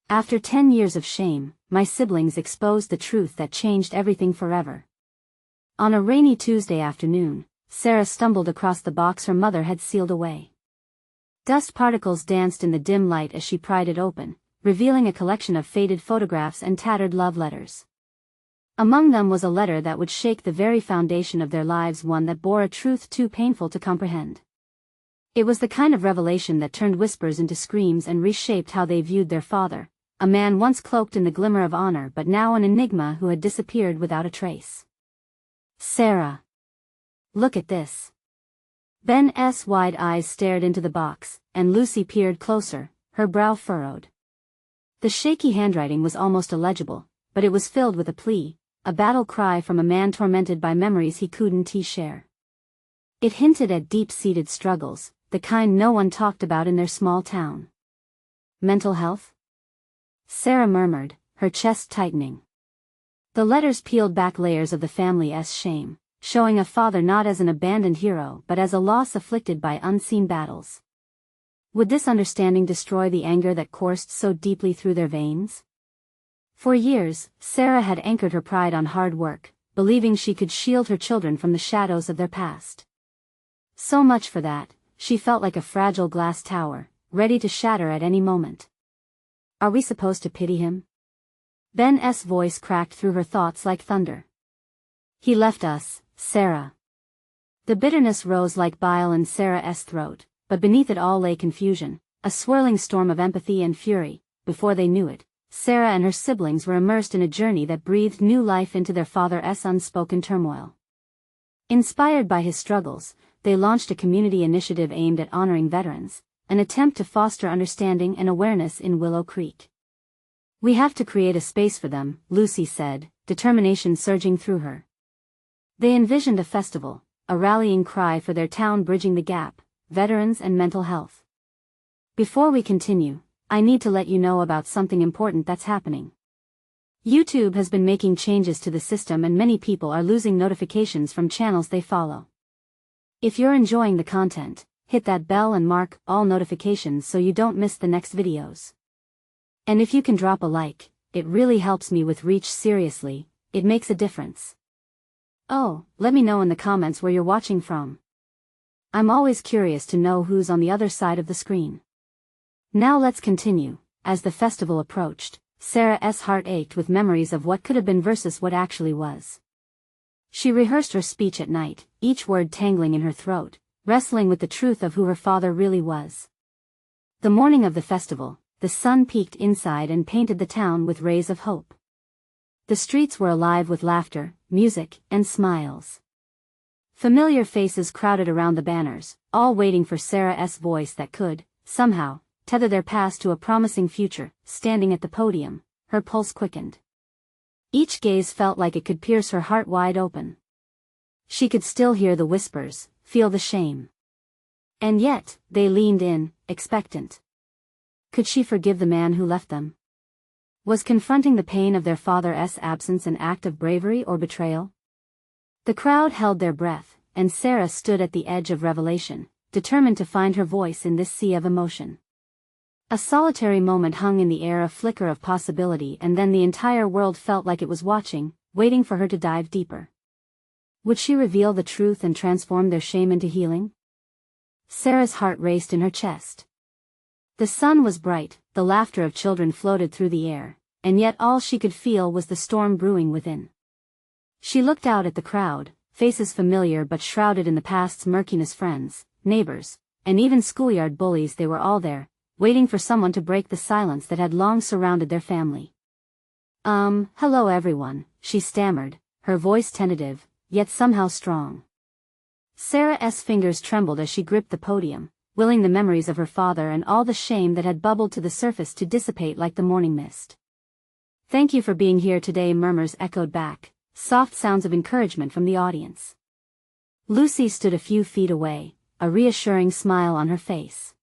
After 10 years of shame, my siblings exposed the truth that changed everything forever. On a rainy Tuesday afternoon, Sarah stumbled across the box her mother had sealed away. Dust particles danced in the dim light as she pried it open, revealing a collection of faded photographs and tattered love letters. Among them was a letter that would shake the very foundation of their lives, one that bore a truth too painful to comprehend. It was the kind of revelation that turned whispers into screams and reshaped how they viewed their father, a man once cloaked in the glimmer of honor but now an enigma who had disappeared without a trace. "Sarah. Look at this." Ben's wide eyes stared into the box, and Lucy peered closer, her brow furrowed. The shaky handwriting was almost illegible, but it was filled with a plea, a battle cry from a man tormented by memories he couldn't share. It hinted at deep-seated struggles, the kind no one talked about in their small town. "Mental health?" Sarah murmured, her chest tightening. The letters peeled back layers of the family's shame, showing a father not as an abandoned hero but as a loss afflicted by unseen battles. Would this understanding destroy the anger that coursed so deeply through their veins? For years, Sarah had anchored her pride on hard work, believing she could shield her children from the shadows of their past. So much for that, she felt like a fragile glass tower, ready to shatter at any moment. Are we supposed to pity him? Ben's voice cracked through her thoughts like thunder. He left us, Sarah. The bitterness rose like bile in Sarah's throat, but beneath it all lay confusion, a swirling storm of empathy and fury. Before they knew it, Sarah and her siblings were immersed in a journey that breathed new life into their father's unspoken turmoil. Inspired by his struggles, they launched a community initiative aimed at honoring veterans, an attempt to foster understanding and awareness in Willow Creek. "We have to create a space for them," Lucy said, determination surging through her. They envisioned a festival, a rallying cry for their town bridging the gap, veterans and mental health. "Before we continue, I need to let you know about something important that's happening. YouTube has been making changes to the system and many people are losing notifications from channels they follow. If you're enjoying the content, hit that bell and mark all notifications so you don't miss the next videos. And if you can drop a like, it really helps me with reach. Seriously, it makes a difference. Oh, let me know in the comments where you're watching from. I'm always curious to know who's on the other side of the screen. Now let's continue. As the festival approached, Sarah's heart ached with memories of what could have been versus what actually was. She rehearsed her speech at night, each word tangling in her throat, wrestling with the truth of who her father really was. The morning of the festival, the sun peeked inside and painted the town with rays of hope. The streets were alive with laughter, music, and smiles. Familiar faces crowded around the banners, all waiting for Sarah's voice that could, somehow, tether their past to a promising future. Standing at the podium, her pulse quickened. Each gaze felt like it could pierce her heart wide open. She could still hear the whispers, feel the shame. And yet, they leaned in, expectant. Could she forgive the man who left them? Was confronting the pain of their father's absence an act of bravery or betrayal? The crowd held their breath, and Sarah stood at the edge of revelation, determined to find her voice in this sea of emotion. A solitary moment hung in the air, a flicker of possibility, and then the entire world felt like it was watching, waiting for her to dive deeper. Would she reveal the truth and transform their shame into healing? Sarah's heart raced in her chest. The sun was bright, the laughter of children floated through the air, and yet all she could feel was the storm brewing within. She looked out at the crowd, faces familiar but shrouded in the past's murkiness. Friends, neighbors, and even schoolyard bullies, they were all there, waiting for someone to break the silence that had long surrounded their family. Hello everyone," she stammered, her voice tentative, yet somehow strong. Sarah's fingers trembled as she gripped the podium, willing the memories of her father and all the shame that had bubbled to the surface to dissipate like the morning mist. "Thank you for being here today," murmurs echoed back, soft sounds of encouragement from the audience. Lucy stood a few feet away, a reassuring smile on her face.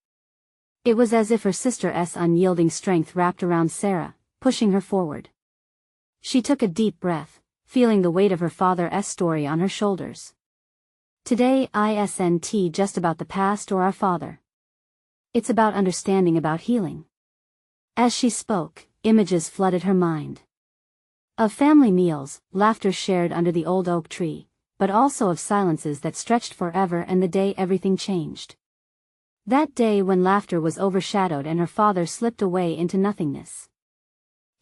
It was as if her sister's unyielding strength wrapped around Sarah, pushing her forward. She took a deep breath, feeling the weight of her father's story on her shoulders. Today isn't just about the past or our father. It's about understanding, about healing. As she spoke, images flooded her mind. Of family meals, laughter shared under the old oak tree, but also of silences that stretched forever and the day everything changed. That day when laughter was overshadowed and her father slipped away into nothingness.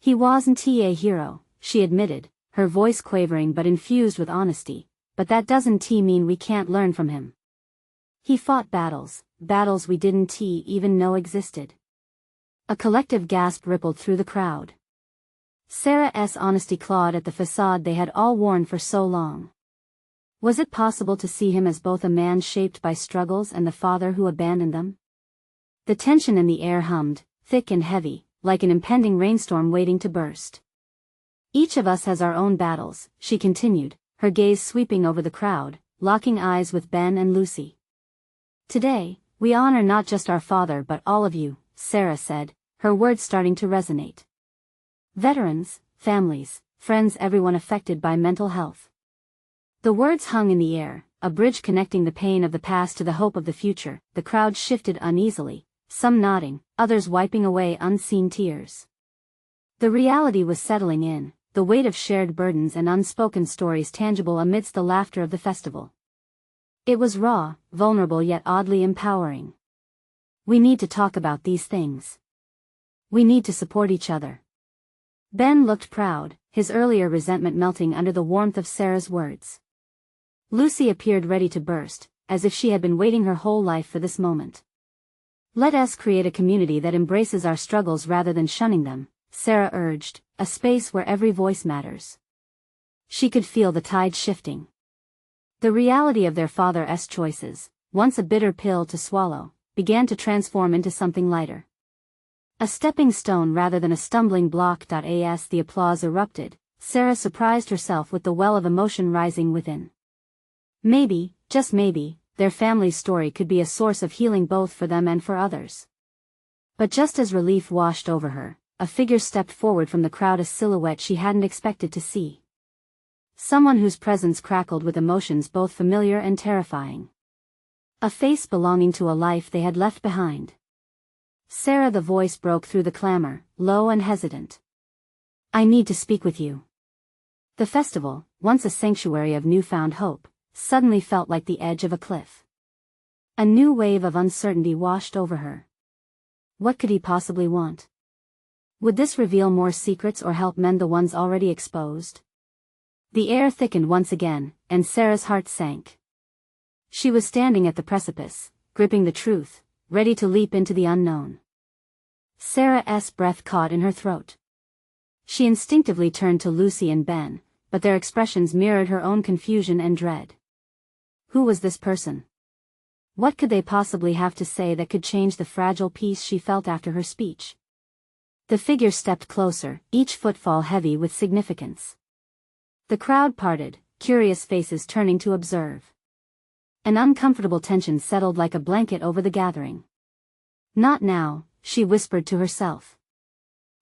He wasn't a hero, she admitted, her voice quavering but infused with honesty, but that doesn't mean we can't learn from him. He fought battles we didn't even know existed. A collective gasp rippled through the crowd. Sarah's honesty clawed at the facade they had all worn for so long. Was it possible to see him as both a man shaped by struggles and the father who abandoned them? The tension in the air hummed, thick and heavy, like an impending rainstorm waiting to burst. Each of us has our own battles, she continued, her gaze sweeping over the crowd, locking eyes with Ben and Lucy. Today, we honor not just our father but all of you, Sarah said, her words starting to resonate. Veterans, families, friends, everyone affected by mental health. The words hung in the air, a bridge connecting the pain of the past to the hope of the future. The crowd shifted uneasily, some nodding, others wiping away unseen tears. The reality was settling in, the weight of shared burdens and unspoken stories tangible amidst the laughter of the festival. It was raw, vulnerable yet oddly empowering. We need to talk about these things. We need to support each other. Ben looked proud, his earlier resentment melting under the warmth of Sarah's words. Lucy appeared ready to burst, as if she had been waiting her whole life for this moment. Let us create a community that embraces our struggles rather than shunning them, Sarah urged, a space where every voice matters. She could feel the tide shifting. The reality of their father's choices, once a bitter pill to swallow, began to transform into something lighter. A stepping stone rather than a stumbling block. As the applause erupted, Sarah surprised herself with the well of emotion rising within. Maybe, just maybe, their family's story could be a source of healing both for them and for others. But just as relief washed over her, a figure stepped forward from the crowd, a silhouette she hadn't expected to see. Someone whose presence crackled with emotions both familiar and terrifying. A face belonging to a life they had left behind. Sarah, the voice broke through the clamor, low and hesitant. I need to speak with you. The festival, once a sanctuary of newfound hope, suddenly felt like the edge of a cliff. A new wave of uncertainty washed over her. What could he possibly want? Would this reveal more secrets or help mend the ones already exposed? The air thickened once again, and Sarah's heart sank. She was standing at the precipice, gripping the truth, ready to leap into the unknown. Sarah's breath caught in her throat. She instinctively turned to Lucy and Ben, but their expressions mirrored her own confusion and dread. Who was this person? What could they possibly have to say that could change the fragile peace she felt after her speech? The figure stepped closer, each footfall heavy with significance. The crowd parted, curious faces turning to observe. An uncomfortable tension settled like a blanket over the gathering. Not now, she whispered to herself.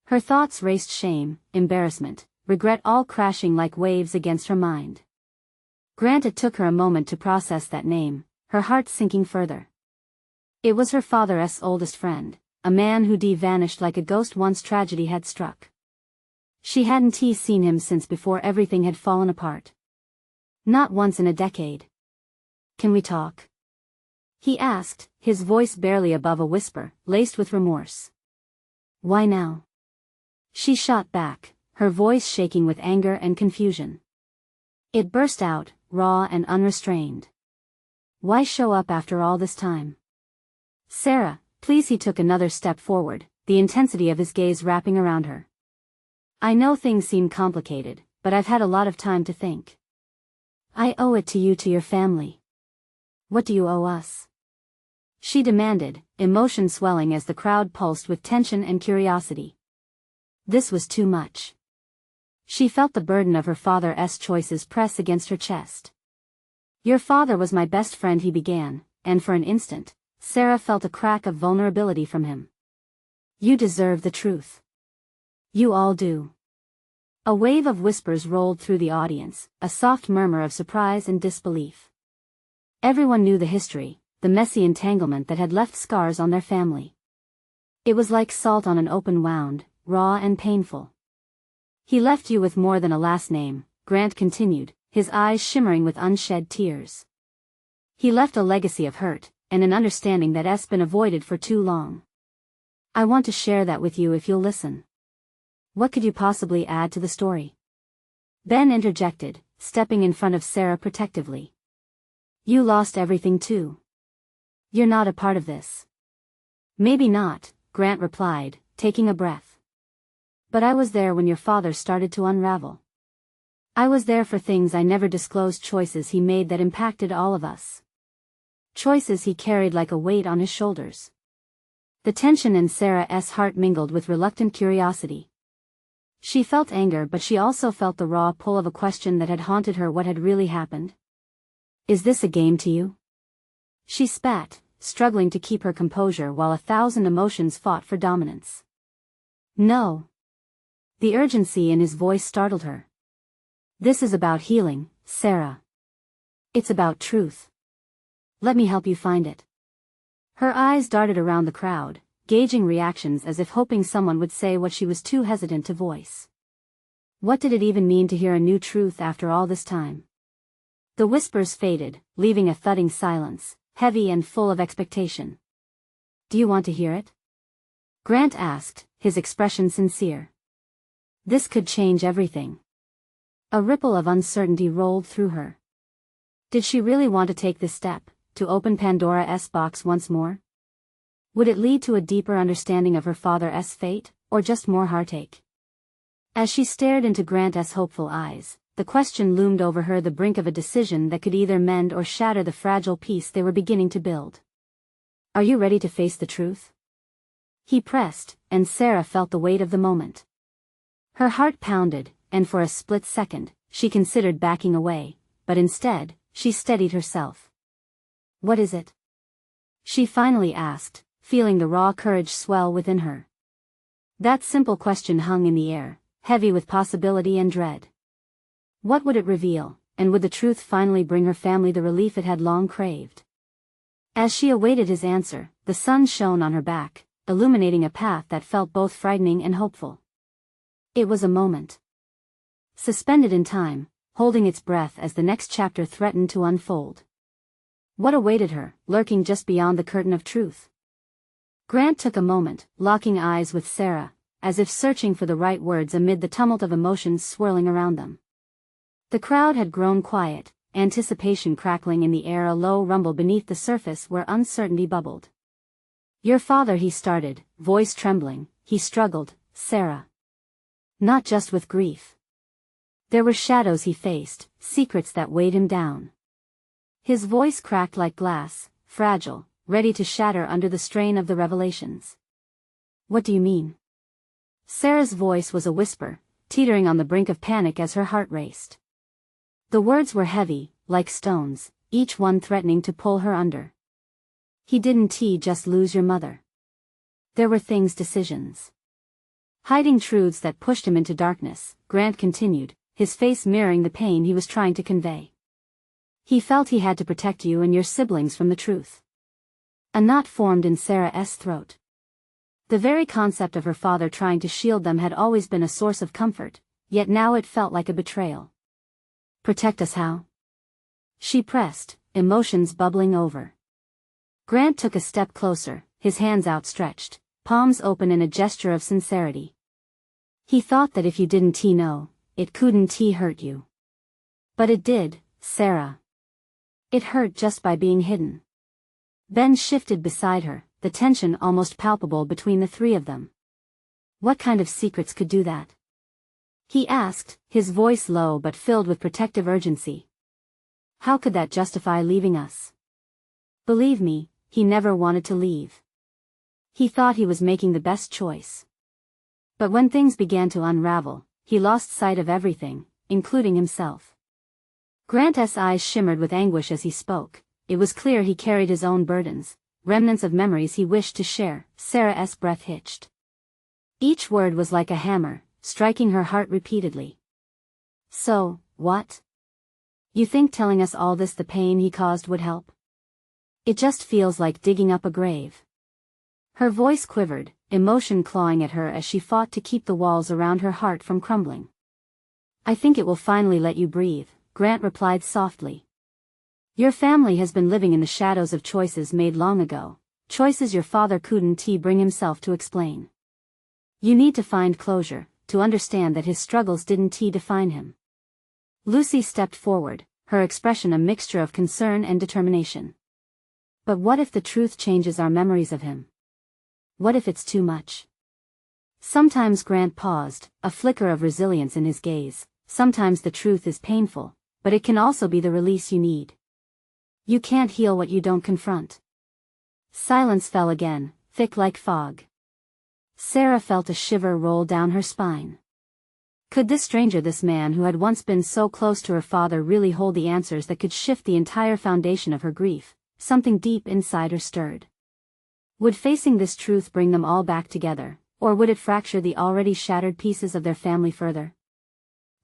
Her thoughts raced, shame, embarrassment, regret all crashing like waves against her mind. It took her a moment to process that name, her heart sinking further. It was her father's oldest friend, a man who vanished like a ghost once tragedy had struck. She hadn't seen him since before everything had fallen apart. Not once in a decade. Can we talk? He asked, his voice barely above a whisper, laced with remorse. Why now? She shot back, her voice shaking with anger and confusion. It burst out, raw and unrestrained. Why show up after all this time? Sarah, please. He took another step forward, the intensity of his gaze wrapping around her. I know things seem complicated, but I've had a lot of time to think. I owe it to you, to your family. What do you owe us? She demanded, emotion swelling as the crowd pulsed with tension and curiosity. This was too much. She felt the burden of her father's choices press against her chest. Your father was my best friend, he began, and for an instant, Sarah felt a crack of vulnerability from him. You deserve the truth. You all do. A wave of whispers rolled through the audience, a soft murmur of surprise and disbelief. Everyone knew the history, the messy entanglement that had left scars on their family. It was like salt on an open wound, raw and painful. He left you with more than a last name, Grant continued, his eyes shimmering with unshed tears. He left a legacy of hurt, and an understanding that has been avoided for too long. I want to share that with you if you'll listen. What could you possibly add to the story? Ben interjected, stepping in front of Sarah protectively. You lost everything too. You're not a part of this. Maybe not, Grant replied, taking a breath. But I was there when your father started to unravel. I was there for things I never disclosed, choices he made that impacted all of us. Choices he carried like a weight on his shoulders. The tension in Sarah's heart mingled with reluctant curiosity. She felt anger, but she also felt the raw pull of a question that had haunted her. What had really happened? Is this a game to you? She spat, struggling to keep her composure while 1,000 emotions fought for dominance. No. The urgency in his voice startled her. This is about healing, Sarah. It's about truth. Let me help you find it. Her eyes darted around the crowd, gauging reactions as if hoping someone would say what she was too hesitant to voice. What did it even mean to hear a new truth after all this time? The whispers faded, leaving a thudding silence, heavy and full of expectation. Do you want to hear it? Grant asked, his expression sincere. This could change everything. A ripple of uncertainty rolled through her. Did she really want to take this step, to open Pandora's box once more? Would it lead to a deeper understanding of her father's fate, or just more heartache? As she stared into Grant's hopeful eyes, the question loomed over her, the brink of a decision that could either mend or shatter the fragile peace they were beginning to build. Are you ready to face the truth? He pressed, and Sarah felt the weight of the moment. Her heart pounded, and for a split second, she considered backing away, but instead, she steadied herself. What is it? She finally asked, feeling the raw courage swell within her. That simple question hung in the air, heavy with possibility and dread. What would it reveal, and would the truth finally bring her family the relief it had long craved? As she awaited his answer, the sun shone on her back, illuminating a path that felt both frightening and hopeful. It was a moment. Suspended in time, holding its breath as the next chapter threatened to unfold. What awaited her, lurking just beyond the curtain of truth? Grant took a moment, locking eyes with Sarah, as if searching for the right words amid the tumult of emotions swirling around them. The crowd had grown quiet, anticipation crackling in the air, a low rumble beneath the surface where uncertainty bubbled. Your father, he started, voice trembling. He struggled, Sarah. Not just with grief. There were shadows he faced, secrets that weighed him down. His voice cracked like glass, fragile, ready to shatter under the strain of the revelations. What do you mean? Sarah's voice was a whisper, teetering on the brink of panic as her heart raced. The words were heavy, like stones, each one threatening to pull her under. He didn't just lose your mother. There were things, decisions. Hiding truths that pushed him into darkness, Grant continued, his face mirroring the pain he was trying to convey. He felt he had to protect you and your siblings from the truth. A knot formed in Sarah's throat. The very concept of her father trying to shield them had always been a source of comfort, yet now it felt like a betrayal. Protect us how? She pressed, emotions bubbling over. Grant took a step closer, his hands outstretched, palms open in a gesture of sincerity. He thought that if you didn't know, it couldn't hurt you. But it did, Sarah. It hurt just by being hidden. Ben shifted beside her, the tension almost palpable between the three of them. What kind of secrets could do that? He asked, his voice low but filled with protective urgency. How could that justify leaving us? Believe me, he never wanted to leave. He thought he was making the best choice. But when things began to unravel, he lost sight of everything, including himself. Grant's eyes shimmered with anguish as he spoke. It was clear he carried his own burdens, remnants of memories he wished to share. Sarah's breath hitched. Each word was like a hammer, striking her heart repeatedly. So, what? You think telling us all this, the pain he caused, would help? It just feels like digging up a grave. Her voice quivered, emotion clawing at her as she fought to keep the walls around her heart from crumbling. "I think it will finally let you breathe," Grant replied softly. "Your family has been living in the shadows of choices made long ago, choices your father couldn't bring himself to explain. You need to find closure, to understand that his struggles didn't define him." Lucy stepped forward, her expression a mixture of concern and determination. "But what if the truth changes our memories of him? What if it's too much?" Sometimes Grant paused, a flicker of resilience in his gaze. Sometimes the truth is painful, but it can also be the release you need. You can't heal what you don't confront. Silence fell again, thick like fog. Sarah felt a shiver roll down her spine. Could this stranger, this man who had once been so close to her father, really hold the answers that could shift the entire foundation of her grief? Something deep inside her stirred. Would facing this truth bring them all back together, or would it fracture the already shattered pieces of their family further?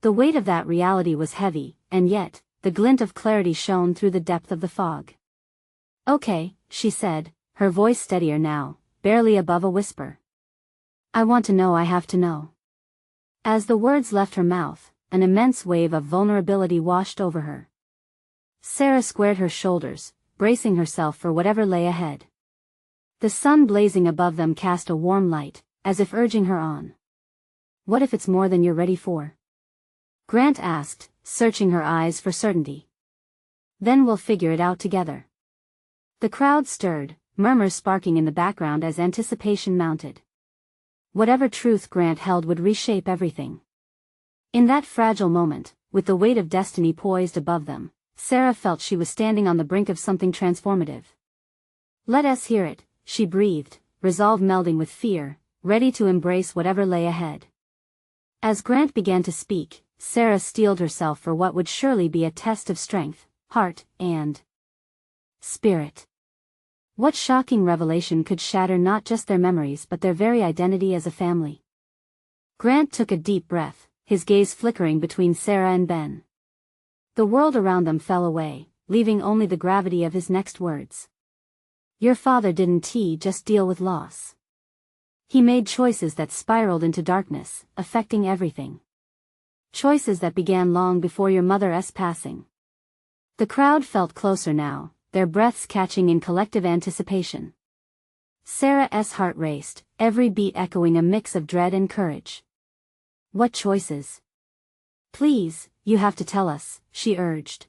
The weight of that reality was heavy, and yet, the glint of clarity shone through the depth of the fog. "Okay," she said, her voice steadier now, barely above a whisper. "I want to know, I have to know." As the words left her mouth, an immense wave of vulnerability washed over her. Sarah squared her shoulders, bracing herself for whatever lay ahead. The sun blazing above them cast a warm light, as if urging her on. "What if it's more than you're ready for?" Grant asked, searching her eyes for certainty. "Then we'll figure it out together." The crowd stirred, murmurs sparking in the background as anticipation mounted. Whatever truth Grant held would reshape everything. In that fragile moment, with the weight of destiny poised above them, Sarah felt she was standing on the brink of something transformative. "Let us hear it," she breathed, resolve melding with fear, ready to embrace whatever lay ahead. As Grant began to speak, Sarah steeled herself for what would surely be a test of strength, heart, and spirit. What shocking revelation could shatter not just their memories but their very identity as a family? Grant took a deep breath, his gaze flickering between Sarah and Ben. The world around them fell away, leaving only the gravity of his next words. "Your father didn't just deal with loss. He made choices that spiraled into darkness, affecting everything. Choices that began long before your mother's passing." The crowd felt closer now, their breaths catching in collective anticipation. Sarah's heart raced, every beat echoing a mix of dread and courage. "What choices? Please, you have to tell us," she urged.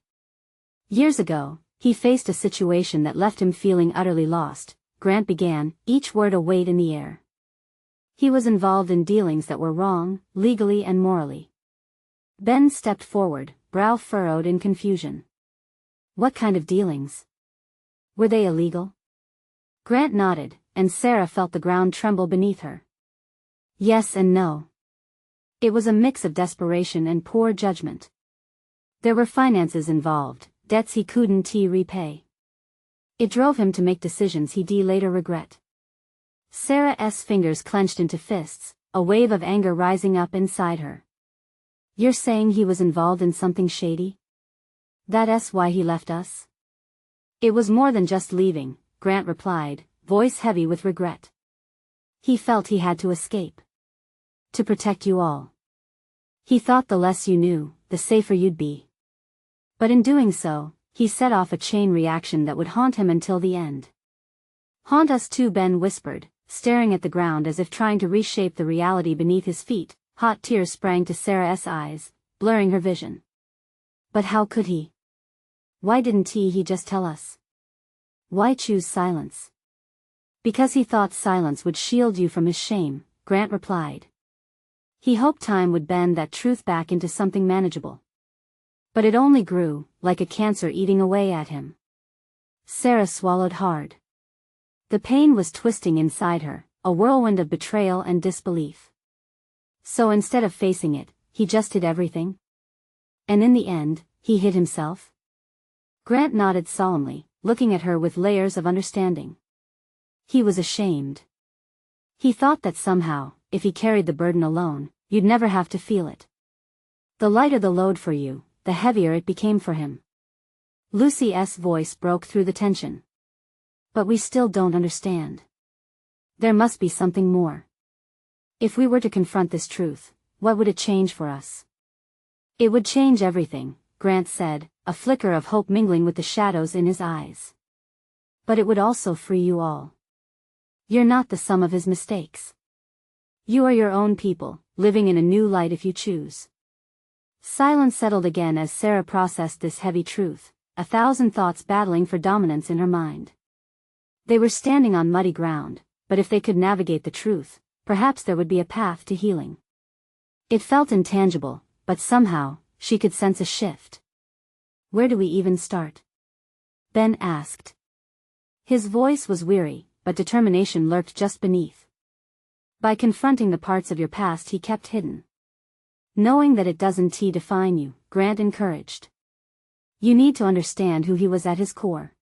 "Years ago, he faced a situation that left him feeling utterly lost," Grant began, each word a weight in the air. "He was involved in dealings that were wrong, legally and morally." Ben stepped forward, brow furrowed in confusion. "What kind of dealings? Were they illegal?" Grant nodded, and Sarah felt the ground tremble beneath her. Yes and no. It was a mix of desperation and poor judgment. There were finances involved, debts he couldn't repay. It drove him to make decisions he'd later regret. Sarah's fingers clenched into fists, a wave of anger rising up inside her. "You're saying he was involved in something shady? That's why he left us?" "It was more than just leaving," Grant replied, voice heavy with regret. "He felt he had to escape. To protect you all. He thought the less you knew, the safer you'd be. But in doing so, he set off a chain reaction that would haunt him until the end." "Haunt us too," Ben whispered, staring at the ground as if trying to reshape the reality beneath his feet. Hot tears sprang to Sarah's eyes, blurring her vision. "But how could he? Why didn't he just tell us? Why choose silence?" "Because he thought silence would shield you from his shame," Grant replied. "He hoped time would bend that truth back into something manageable. But it only grew, like a cancer eating away at him." Sarah swallowed hard. The pain was twisting inside her, a whirlwind of betrayal and disbelief. So instead of facing it, he just hid everything? And in the end, he hid himself? Grant nodded solemnly, looking at her with layers of understanding. He was ashamed. He thought that somehow, if he carried the burden alone, you'd never have to feel it. The lighter the load for you, the heavier it became for him. Lucy's voice broke through the tension. "But we still don't understand." There must be something more. If we were to confront this truth, what would it change for us? It would change everything, Grant said, a flicker of hope mingling with the shadows in his eyes. But it would also free you all. You're not the sum of his mistakes. You are your own people, living in a new light if you choose. Silence settled again as Sarah processed this heavy truth, 1,000 thoughts battling for dominance in her mind. They were standing on muddy ground, but if they could navigate the truth, perhaps there would be a path to healing. It felt intangible, but somehow, she could sense a shift. Where do we even start? Ben asked. His voice was weary, but determination lurked just beneath. By confronting the parts of your past he kept hidden. Knowing that it doesn't define you, Grant encouraged. You need to understand who he was at his core.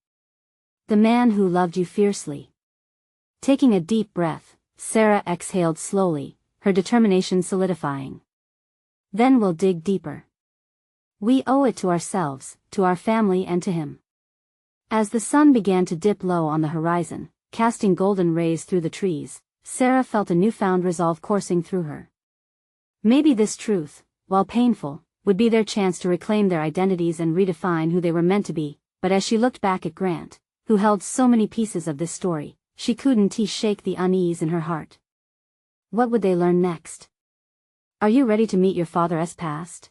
The man who loved you fiercely. Taking a deep breath, Sarah exhaled slowly, her determination solidifying. Then we'll dig deeper. We owe it to ourselves, to our family and to him. As the sun began to dip low on the horizon, casting golden rays through the trees, Sarah felt a newfound resolve coursing through her. Maybe this truth, while painful, would be their chance to reclaim their identities and redefine who they were meant to be, but as she looked back at Grant, who held so many pieces of this story, she couldn't shake the unease in her heart. What would they learn next? Are you ready to meet your father's past?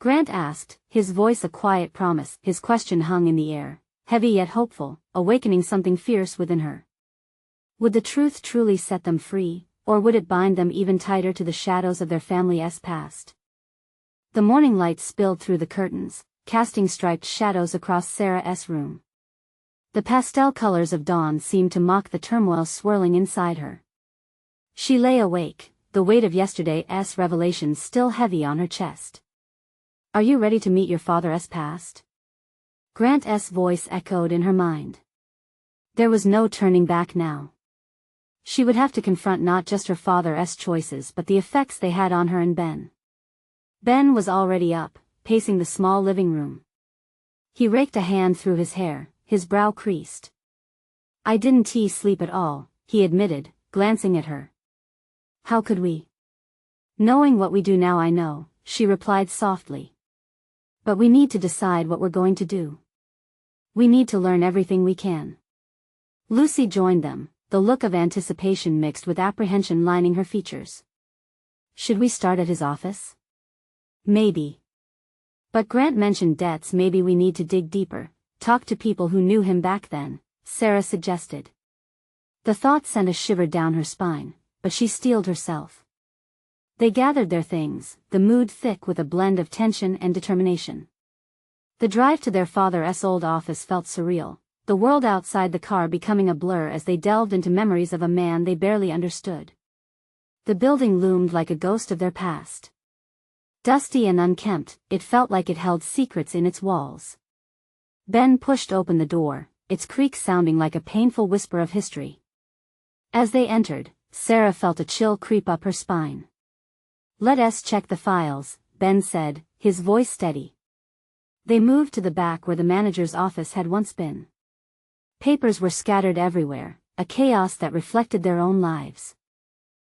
Grant asked, his voice a quiet promise. His question hung in the air, heavy yet hopeful, awakening something fierce within her. Would the truth truly set them free, or would it bind them even tighter to the shadows of their family's past? The morning light spilled through the curtains, casting striped shadows across Sarah's room. The pastel colors of dawn seemed to mock the turmoil swirling inside her. She lay awake, the weight of yesterday's revelations still heavy on her chest. Are you ready to meet your father's past? Grant's voice echoed in her mind. There was no turning back now. She would have to confront not just her father's choices but the effects they had on her and Ben. Ben was already up, pacing the small living room. He raked a hand through his hair, his brow creased. I didn't sleep at all, he admitted, glancing at her. How could we? Knowing what we do now I know, she replied softly. But we need to decide what we're going to do. We need to learn everything we can. Lucy joined them, the look of anticipation mixed with apprehension lining her features. Should we start at his office? Maybe. But Grant mentioned debts. Maybe we need to dig deeper, talk to people who knew him back then, Sarah suggested. The thought sent a shiver down her spine, but she steeled herself. They gathered their things, the mood thick with a blend of tension and determination. The drive to their father's old office felt surreal, the world outside the car becoming a blur as they delved into memories of a man they barely understood. The building loomed like a ghost of their past. Dusty and unkempt, it felt like it held secrets in its walls. Ben pushed open the door, its creak sounding like a painful whisper of history. As they entered, Sarah felt a chill creep up her spine. Let us check the files, Ben said, his voice steady. They moved to the back where the manager's office had once been. Papers were scattered everywhere, a chaos that reflected their own lives.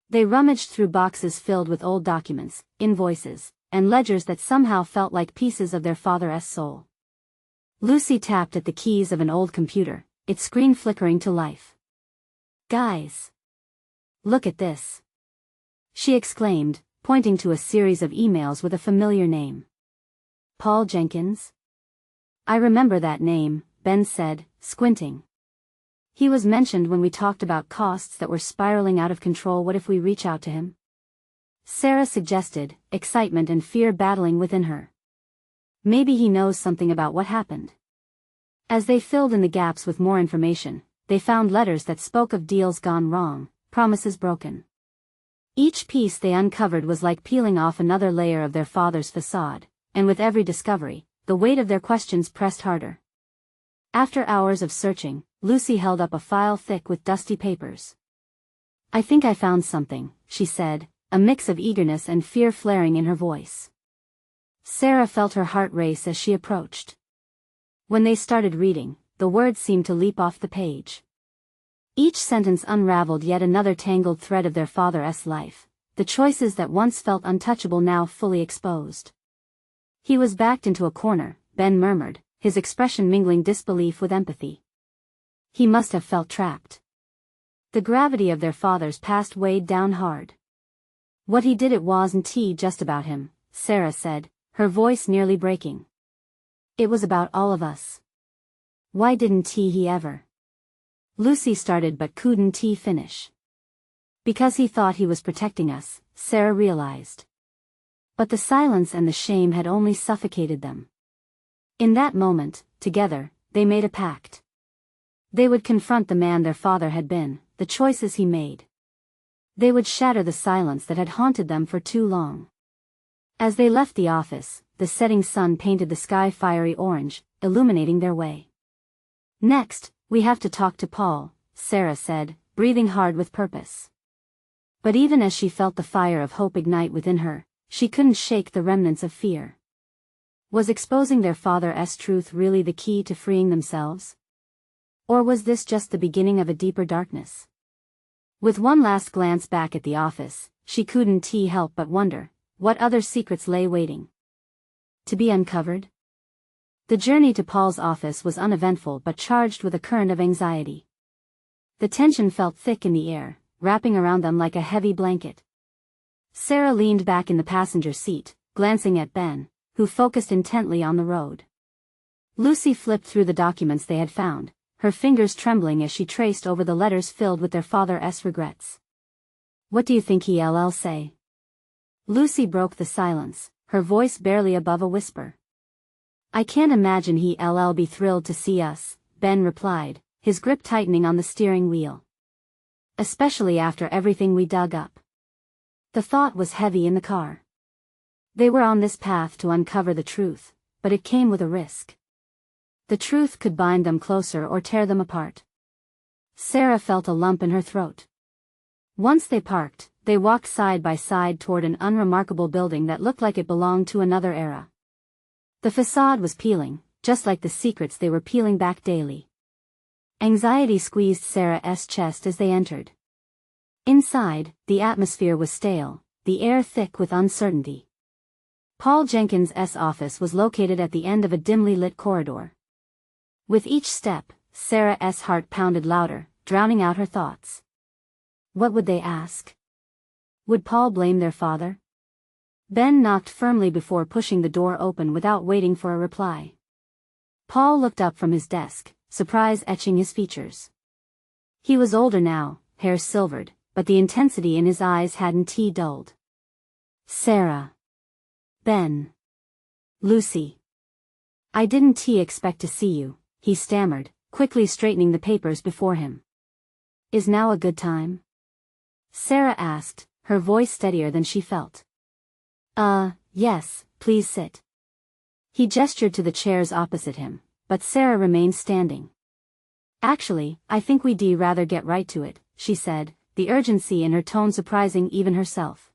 They rummaged through boxes filled with old documents, invoices, and ledgers that somehow felt like pieces of their father's soul. Lucy tapped at the keys of an old computer, its screen flickering to life. Guys! Look at this! She exclaimed, pointing to a series of emails with a familiar name. Paul Jenkins? I remember that name, Ben said, squinting. He was mentioned when we talked about costs that were spiraling out of control. What if we reach out to him? Sarah suggested, excitement and fear battling within her. Maybe he knows something about what happened. As they filled in the gaps with more information, they found letters that spoke of deals gone wrong, promises broken. Each piece they uncovered was like peeling off another layer of their father's facade, and with every discovery, the weight of their questions pressed harder. After hours of searching, Lucy held up a file thick with dusty papers. I think I found something, she said, a mix of eagerness and fear flaring in her voice. Sarah felt her heart race as she approached. When they started reading, the words seemed to leap off the page. Each sentence unraveled yet another tangled thread of their father's life, the choices that once felt untouchable now fully exposed. He was backed into a corner, Ben murmured, his expression mingling disbelief with empathy. He must have felt trapped. The gravity of their father's past weighed down hard. What he did, it wasn't just about him, Sarah said, her voice nearly breaking. It was about all of us. Why didn't he ever? Lucy started but couldn't finish. Because he thought he was protecting us, Sarah realized. But the silence and the shame had only suffocated them. In that moment, together, they made a pact. They would confront the man their father had been, the choices he made. They would shatter the silence that had haunted them for too long. As they left the office, the setting sun painted the sky fiery orange, illuminating their way. Next, we have to talk to Paul, Sarah said, breathing hard with purpose. But even as she felt the fire of hope ignite within her, she couldn't shake the remnants of fear. Was exposing their father's truth really the key to freeing themselves? Or was this just the beginning of a deeper darkness? With one last glance back at the office, she couldn't help but wonder, what other secrets lay waiting to be uncovered? The journey to Paul's office was uneventful but charged with a current of anxiety. The tension felt thick in the air, wrapping around them like a heavy blanket. Sarah leaned back in the passenger seat, glancing at Ben, who focused intently on the road. Lucy flipped through the documents they had found, her fingers trembling as she traced over the letters filled with their father's regrets. What do you think he'll say? Lucy broke the silence, her voice barely above a whisper. I can't imagine he'll be thrilled to see us, Ben replied, his grip tightening on the steering wheel. Especially after everything we dug up. The thought was heavy in the car. They were on this path to uncover the truth, but it came with a risk. The truth could bind them closer or tear them apart. Sarah felt a lump in her throat. Once they parked, they walked side by side toward an unremarkable building that looked like it belonged to another era. The facade was peeling, just like the secrets they were peeling back daily. Anxiety squeezed Sarah's chest as they entered. Inside, the atmosphere was stale, the air thick with uncertainty. Paul Jenkins's office was located at the end of a dimly lit corridor. With each step, Sarah's heart pounded louder, drowning out her thoughts. What would they ask? Would Paul blame their father? Ben knocked firmly before pushing the door open without waiting for a reply. Paul looked up from his desk, surprise etching his features. He was older now, hair silvered, but the intensity in his eyes hadn't dulled. Sarah. Ben. Lucy. I didn't expect to see you, he stammered, quickly straightening the papers before him. Is now a good time? Sarah asked, her voice steadier than she felt. Yes, please sit. He gestured to the chairs opposite him, but Sarah remained standing. Actually, I think we'd rather get right to it, she said, the urgency in her tone surprising even herself.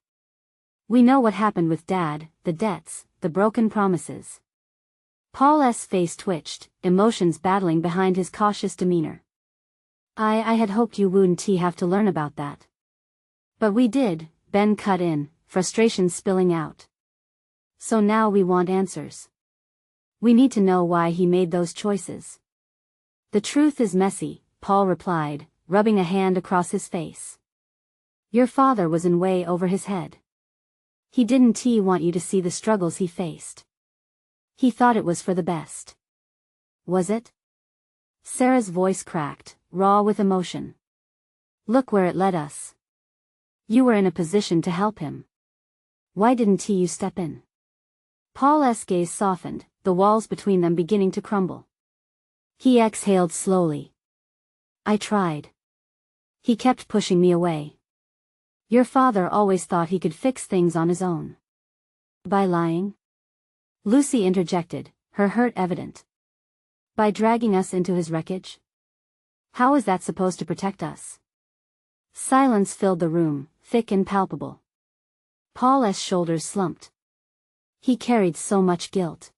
We know what happened with Dad, the debts, the broken promises. Paul's face twitched, emotions battling behind his cautious demeanor. I had hoped you wouldn't have to learn about that. But we did, Ben cut in, frustration spilling out. So now we want answers. We need to know why he made those choices. The truth is messy, Paul replied, rubbing a hand across his face. Your father was in way over his head. He didn't want you to see the struggles he faced. He thought it was for the best. Was it? Sarah's voice cracked, raw with emotion. Look where it led us. You were in a position to help him. Why didn't you step in? Paul's gaze softened, the walls between them beginning to crumble. He exhaled slowly. I tried. He kept pushing me away. Your father always thought he could fix things on his own. By lying? Lucy interjected, her hurt evident. By dragging us into his wreckage? How is that supposed to protect us? Silence filled the room, thick and palpable. Paul's shoulders slumped. He carried so much guilt.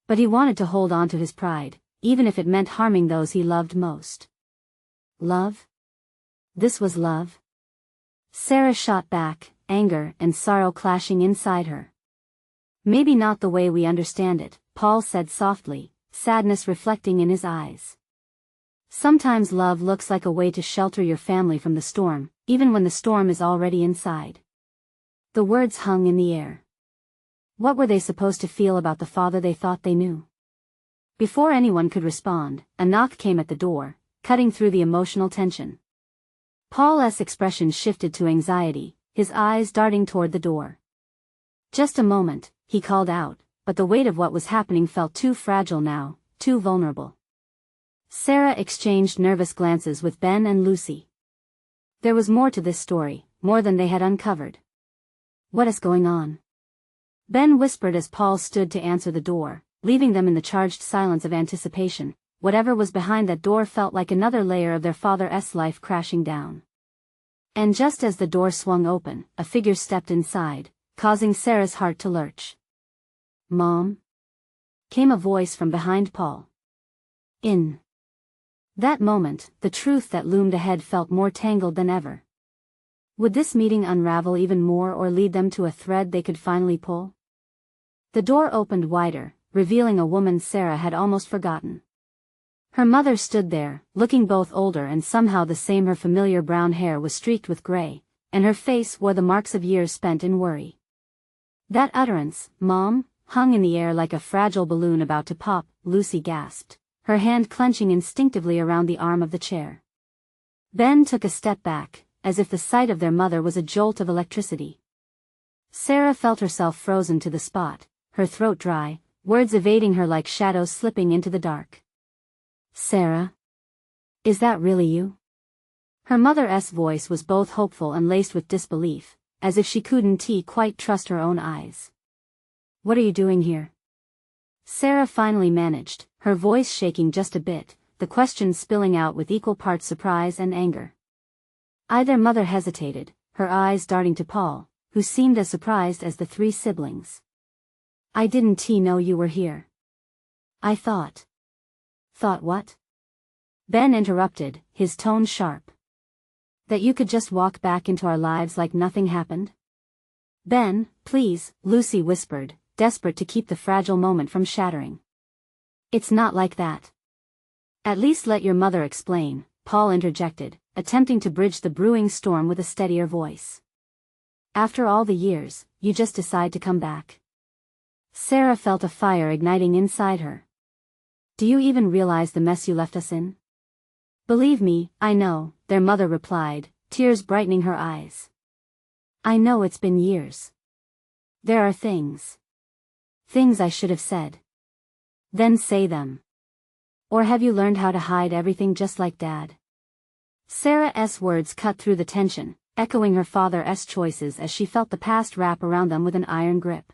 But he wanted to hold on to his pride, even if it meant harming those he loved most. Love? This was love? Sarah shot back, anger and sorrow clashing inside her. Maybe not the way we understand it, Paul said softly, sadness reflecting in his eyes. Sometimes love looks like a way to shelter your family from the storm, even when the storm is already inside. The words hung in the air. What were they supposed to feel about the father they thought they knew? Before anyone could respond, a knock came at the door, cutting through the emotional tension. Paul's expression shifted to anxiety, his eyes darting toward the door. Just a moment, he called out, but the weight of what was happening felt too fragile now, too vulnerable. Sarah exchanged nervous glances with Ben and Lucy. There was more to this story, more than they had uncovered. What is going on? Ben whispered as Paul stood to answer the door, leaving them in the charged silence of anticipation. Whatever was behind that door felt like another layer of their father's life crashing down. And just as the door swung open, a figure stepped inside, causing Sarah's heart to lurch. "Mom?" came a voice from behind Paul. In that moment, the truth that loomed ahead felt more tangled than ever. Would this meeting unravel even more or lead them to a thread they could finally pull? The door opened wider, revealing a woman Sarah had almost forgotten. Her mother stood there, looking both older and somehow the same. Her familiar brown hair was streaked with gray, and her face wore the marks of years spent in worry. That utterance, "Mom," hung in the air like a fragile balloon about to pop. Lucy gasped, her hand clenching instinctively around the arm of the chair. Ben took a step back, as if the sight of their mother was a jolt of electricity. Sarah felt herself frozen to the spot, her throat dry, words evading her like shadows slipping into the dark. "Sarah? Is that really you?" Her mother's voice was both hopeful and laced with disbelief, as if she couldn't quite trust her own eyes. "What are you doing here?" Sarah finally managed, her voice shaking just a bit, the question spilling out with equal parts surprise and anger. Either mother hesitated, her eyes darting to Paul, who seemed as surprised as the three siblings. "I didn't know you were here. I thought." "Thought what?" Ben interrupted, his tone sharp. "That you could just walk back into our lives like nothing happened?" "Ben, please," Lucy whispered, desperate to keep the fragile moment from shattering. "It's not like that." "At least let your mother explain," Paul interjected, attempting to bridge the brewing storm with a steadier voice. "After all the years, you just decide to come back?" Sarah felt a fire igniting inside her. "Do you even realize the mess you left us in?" "Believe me, I know," their mother replied, tears brightening her eyes. "I know it's been years. There are things I should have said." "Then say them. Or have you learned how to hide everything just like Dad?" Sarah's words cut through the tension, echoing her father's choices as she felt the past wrap around them with an iron grip.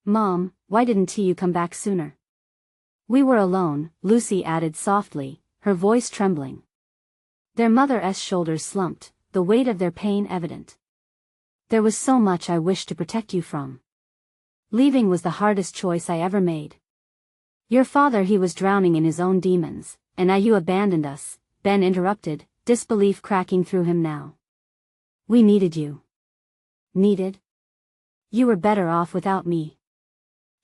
"Mom, why didn't you come back sooner?" "We were alone," Lucy added softly, her voice trembling. Their mother's shoulders slumped, the weight of their pain evident. "There was so much I wished to protect you from. Leaving was the hardest choice I ever made. Your father, he was drowning in his own demons, and now you abandoned us," Ben interrupted, disbelief cracking through him now. "We needed you." "Needed? You were better off without me,"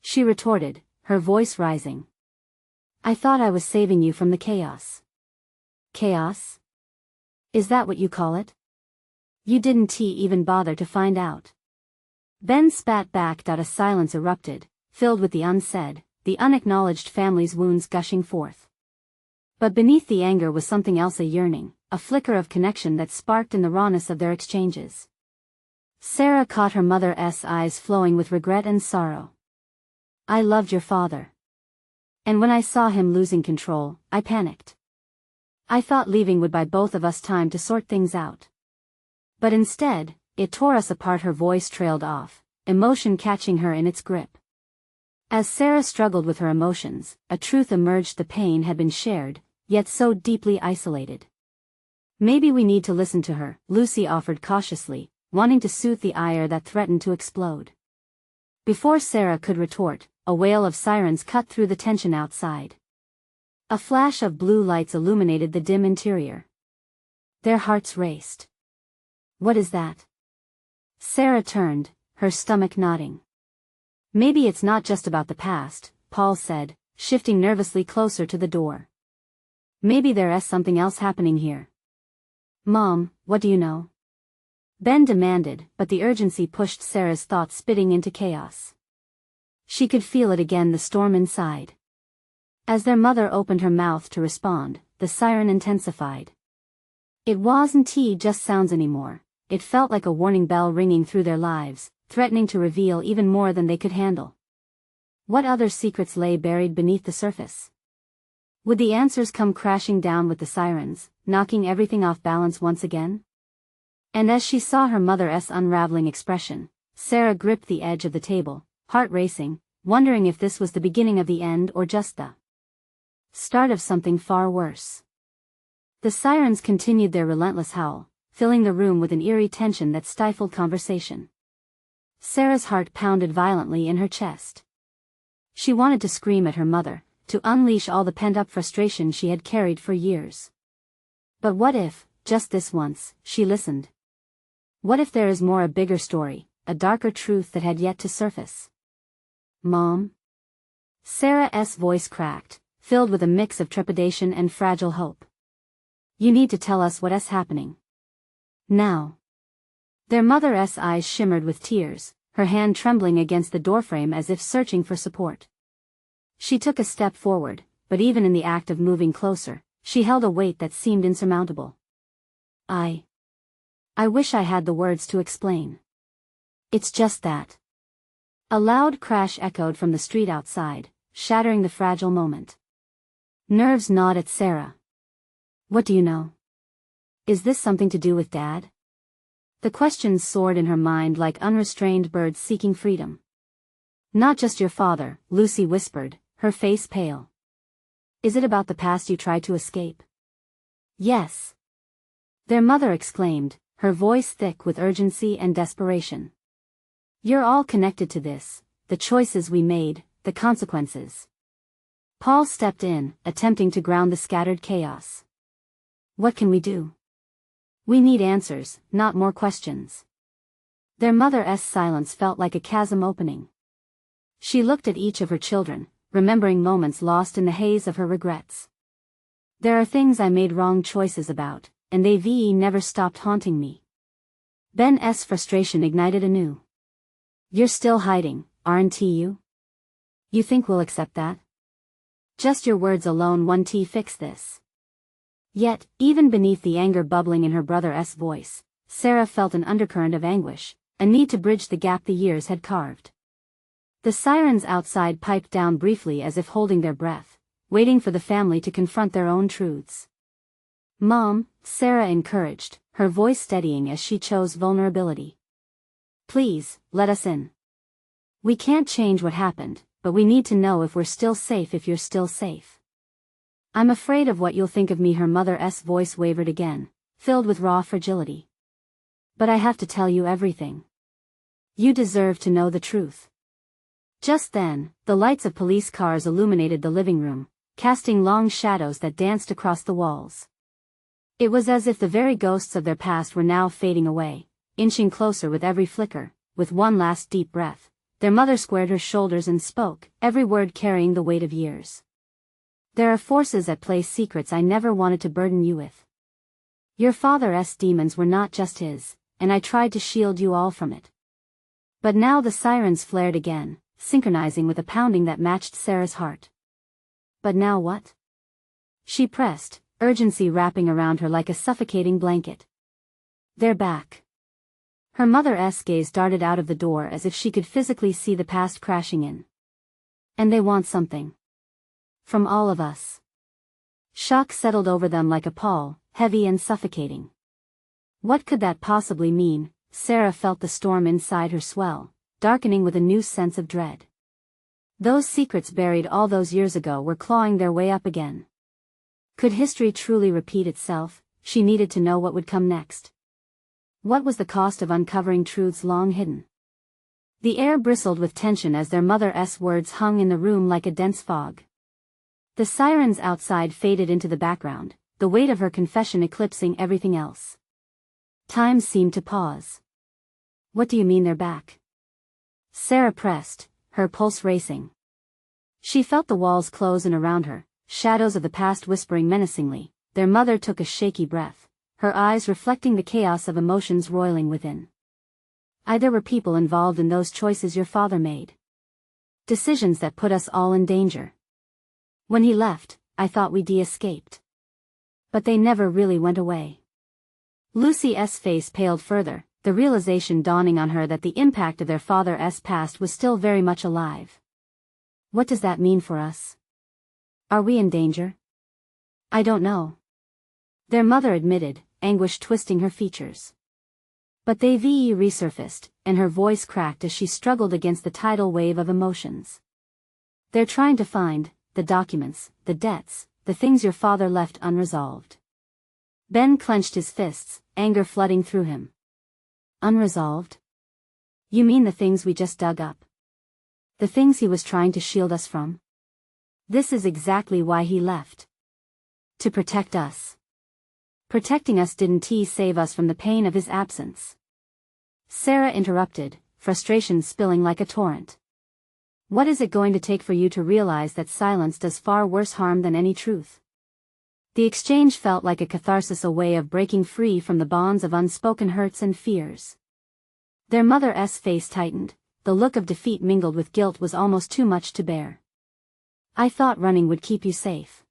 she retorted, her voice rising. "I thought I was saving you from the chaos." "Chaos? Is that what you call it? You didn't even bother to find out." Ben spat back. A silence erupted, filled with the unsaid, the unacknowledged family's wounds gushing forth. But beneath the anger was something else, a yearning, a flicker of connection that sparked in the rawness of their exchanges. Sarah caught her mother's eyes flowing with regret and sorrow. "I loved your father. And when I saw him losing control, I panicked. I thought leaving would buy both of us time to sort things out. But instead, it tore us apart." Her voice trailed off, emotion catching her in its grip. As Sarah struggled with her emotions, a truth emerged: the pain had been shared, yet so deeply isolated. "Maybe we need to listen to her," Lucy offered cautiously, wanting to soothe the ire that threatened to explode. Before Sarah could retort, a wail of sirens cut through the tension outside. A flash of blue lights illuminated the dim interior. Their hearts raced. What is that? Sarah turned, her stomach knotting. Maybe it's not just about the past, Paul said, shifting nervously closer to the door. Maybe there's something else happening here. Mom, what do you know? Ben demanded, but the urgency pushed Sarah's thoughts spitting into chaos. She could feel it again, the storm inside. As their mother opened her mouth to respond, the siren intensified. It wasn't just sounds anymore. It felt like a warning bell ringing through their lives, threatening to reveal even more than they could handle. What other secrets lay buried beneath the surface? Would the answers come crashing down with the sirens, knocking everything off balance once again? And as she saw her mother's unraveling expression, Sarah gripped the edge of the table, heart racing, wondering if this was the beginning of the end or just the start of something far worse. The sirens continued their relentless howl, filling the room with an eerie tension that stifled conversation. Sarah's heart pounded violently in her chest. She wanted to scream at her mother, to unleash all the pent-up frustration she had carried for years. But what if, just this once, she listened? What if there is more, a bigger story, a darker truth that had yet to surface? Mom? Sarah's voice cracked, filled with a mix of trepidation and fragile hope. You need to tell us what's happening. Now. Their mother's eyes shimmered with tears, her hand trembling against the doorframe as if searching for support. She took a step forward, but even in the act of moving closer, she held a weight that seemed insurmountable. I wish I had the words to explain. It's just that. A loud crash echoed from the street outside, shattering the fragile moment. Nerves gnawed at Sarah. What do you know? Is this something to do with Dad? The questions soared in her mind like unrestrained birds seeking freedom. Not just your father, Lucy whispered, her face pale. Is it about the past you tried to escape? Yes. Their mother exclaimed, her voice thick with urgency and desperation. You're all connected to this, the choices we made, the consequences. Paul stepped in, attempting to ground the scattered chaos. What can we do? We need answers, not more questions. Their mother's silence felt like a chasm opening. She looked at each of her children, remembering moments lost in the haze of her regrets. There are things I made wrong choices about, and they've never stopped haunting me. Ben's frustration ignited anew. You're still hiding, aren't you? You think we'll accept that? Just your words alone won't fix this. Yet, even beneath the anger bubbling in her brother's voice, Sarah felt an undercurrent of anguish, a need to bridge the gap the years had carved. The sirens outside piped down briefly as if holding their breath, waiting for the family to confront their own truths. Mom, Sarah encouraged, her voice steadying as she chose vulnerability. Please, let us in. We can't change what happened, but we need to know if we're still safe, if you're still safe. I'm afraid of what you'll think of me, her mother's voice wavered again, filled with raw fragility. But I have to tell you everything. You deserve to know the truth. Just then, the lights of police cars illuminated the living room, casting long shadows that danced across the walls. It was as if the very ghosts of their past were now fading away, inching closer with every flicker. With one last deep breath, their mother squared her shoulders and spoke, every word carrying the weight of years. There are forces at play, secrets I never wanted to burden you with. Your father's demons were not just his, and I tried to shield you all from it. But now the sirens flared again, synchronizing with a pounding that matched Sarah's heart. But now what? She pressed, urgency wrapping around her like a suffocating blanket. They're back. Her mother's gaze darted out of the door as if she could physically see the past crashing in. And they want something. From all of us. Shock settled over them like a pall, heavy and suffocating. What could that possibly mean? Sarah felt the storm inside her swell, darkening with a new sense of dread. Those secrets buried all those years ago were clawing their way up again. Could history truly repeat itself? She needed to know what would come next. What was the cost of uncovering truths long hidden? The air bristled with tension as their mother's words hung in the room like a dense fog. The sirens outside faded into the background, the weight of her confession eclipsing everything else. Time seemed to pause. What do you mean they're back? Sarah pressed, her pulse racing. She felt the walls close in around her, shadows of the past whispering menacingly. Their mother took a shaky breath, her eyes reflecting the chaos of emotions roiling within. There were people involved in those choices your father made. Decisions that put us all in danger. When he left, I thought we'd escaped. But they never really went away. Lucy's face paled further, the realization dawning on her that the impact of their father's past was still very much alive. What does that mean for us? Are we in danger? I don't know. Their mother admitted, anguish twisting her features. But they resurfaced, and her voice cracked as she struggled against the tidal wave of emotions. They're trying to find the documents, the debts, the things your father left unresolved. Ben clenched his fists, anger flooding through him. Unresolved? You mean the things we just dug up? The things he was trying to shield us from? This is exactly why he left. To protect us. Protecting us didn't save us from the pain of his absence. Sarah interrupted, frustration spilling like a torrent. What is it going to take for you to realize that silence does far worse harm than any truth? The exchange felt like a catharsis, a way of breaking free from the bonds of unspoken hurts and fears. Their mother's face tightened, the look of defeat mingled with guilt was almost too much to bear. I thought running would keep you safe.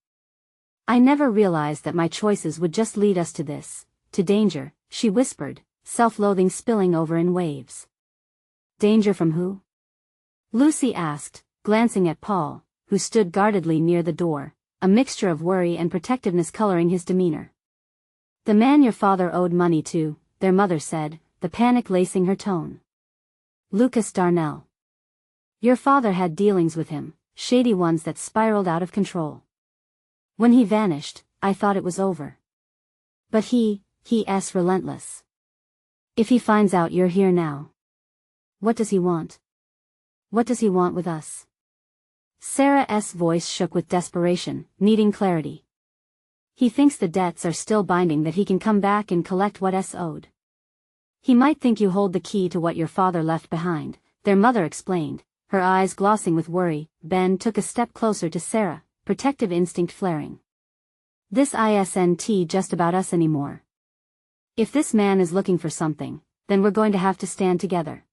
I never realized that my choices would just lead us to this, to danger, she whispered, self-loathing spilling over in waves. Danger from who? Lucy asked, glancing at Paul, who stood guardedly near the door, a mixture of worry and protectiveness coloring his demeanor. The man your father owed money to, their mother said, the panic lacing her tone. Lucas Darnell. Your father had dealings with him, shady ones that spiraled out of control. When he vanished, I thought it was over. But he's relentless. If he finds out you're here now. What does he want? What does he want with us? Sarah's voice shook with desperation, needing clarity. He thinks the debts are still binding, that he can come back and collect what's owed. He might think you hold the key to what your father left behind, their mother explained, her eyes glossing with worry. Ben took a step closer to Sarah, protective instinct flaring. This isn't just about us anymore. If this man is looking for something, then we're going to have to stand together.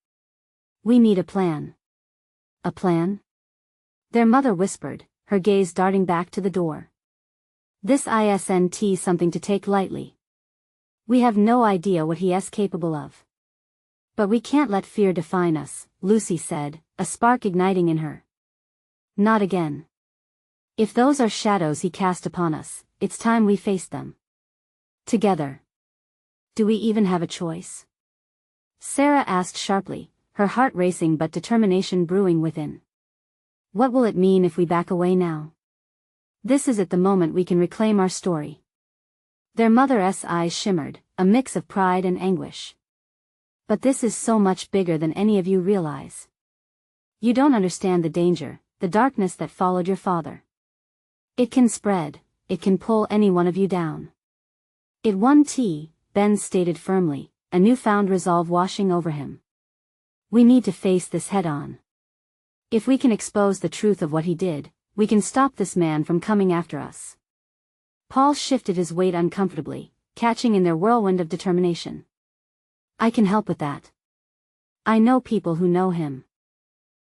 We need a plan. A plan? Their mother whispered, her gaze darting back to the door. This isn't something to take lightly. We have no idea what he is capable of. But we can't let fear define us, Lucy said, a spark igniting in her. Not again. If those are shadows he cast upon us, it's time we face them. Together. Do we even have a choice? Sarah asked sharply, her heart racing but determination brewing within. What will it mean if we back away now? This is at the moment we can reclaim our story. Their mother's eyes shimmered, a mix of pride and anguish. But this is so much bigger than any of you realize. You don't understand the danger, the darkness that followed your father. It can spread, it can pull any one of you down. It won't, Ben stated firmly, a newfound resolve washing over him. We need to face this head-on. If we can expose the truth of what he did, we can stop this man from coming after us. Paul shifted his weight uncomfortably, catching in their whirlwind of determination. I can help with that. I know people who know him.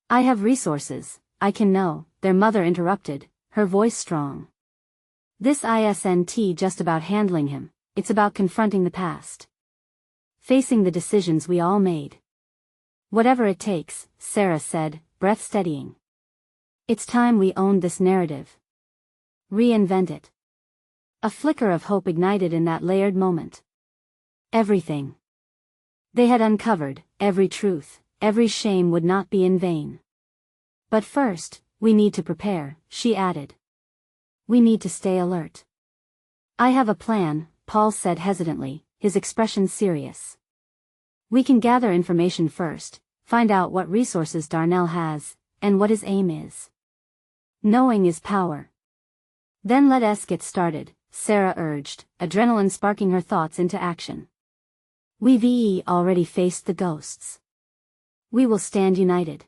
I have resources, I can know, their mother interrupted, her voice strong. This isn't just about handling him, it's about confronting the past. Facing the decisions we all made. Whatever it takes, Sarah said, breath steadying. It's time we owned this narrative. Reinvent it. A flicker of hope ignited in that layered moment. Everything they had uncovered, every truth, every shame would not be in vain. But first, we need to prepare, she added. We need to stay alert. I have a plan, Paul said hesitantly, his expression serious. We can gather information first, find out what resources Darnell has, and what his aim is. Knowing is power. Then let us get started, Sarah urged, adrenaline sparking her thoughts into action. We've already faced the ghosts. We will stand united.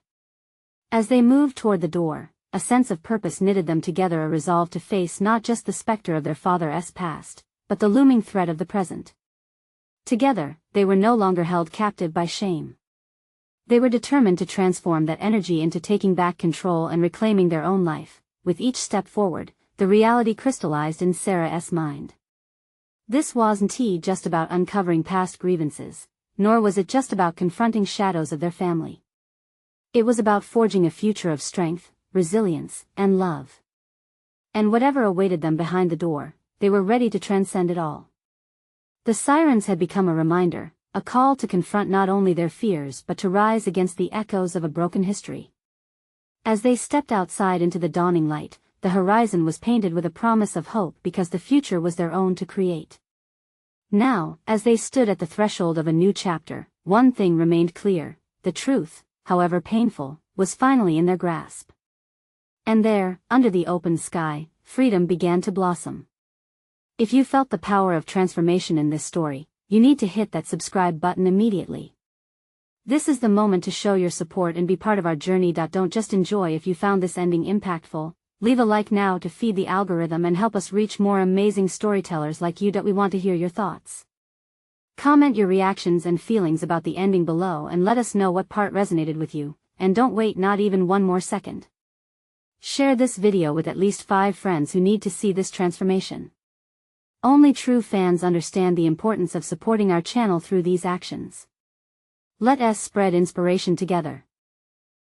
As they moved toward the door, a sense of purpose knitted them together, a resolve to face not just the specter of their father's past, but the looming threat of the present. Together, they were no longer held captive by shame. They were determined to transform that energy into taking back control and reclaiming their own life. With each step forward, the reality crystallized in Sarah's mind. This wasn't just about uncovering past grievances, nor was it just about confronting shadows of their family. It was about forging a future of strength, resilience, and love. And whatever awaited them behind the door, they were ready to transcend it all. The sirens had become a reminder, a call to confront not only their fears but to rise against the echoes of a broken history. As they stepped outside into the dawning light, the horizon was painted with a promise of hope because the future was their own to create. Now, as they stood at the threshold of a new chapter, one thing remained clear: the truth, however painful, was finally in their grasp. And there, under the open sky, freedom began to blossom. If you felt the power of transformation in this story, you need to hit that subscribe button immediately. This is the moment to show your support and be part of our journey. Don't just enjoy if you found this ending impactful. Leave a like now to feed the algorithm and help us reach more amazing storytellers like you. We want to hear your thoughts. Comment your reactions and feelings about the ending below and let us know what part resonated with you, and don't wait not even one more second. Share this video with at least 5 friends who need to see this transformation. Only true fans understand the importance of supporting our channel through these actions. Let us spread inspiration together.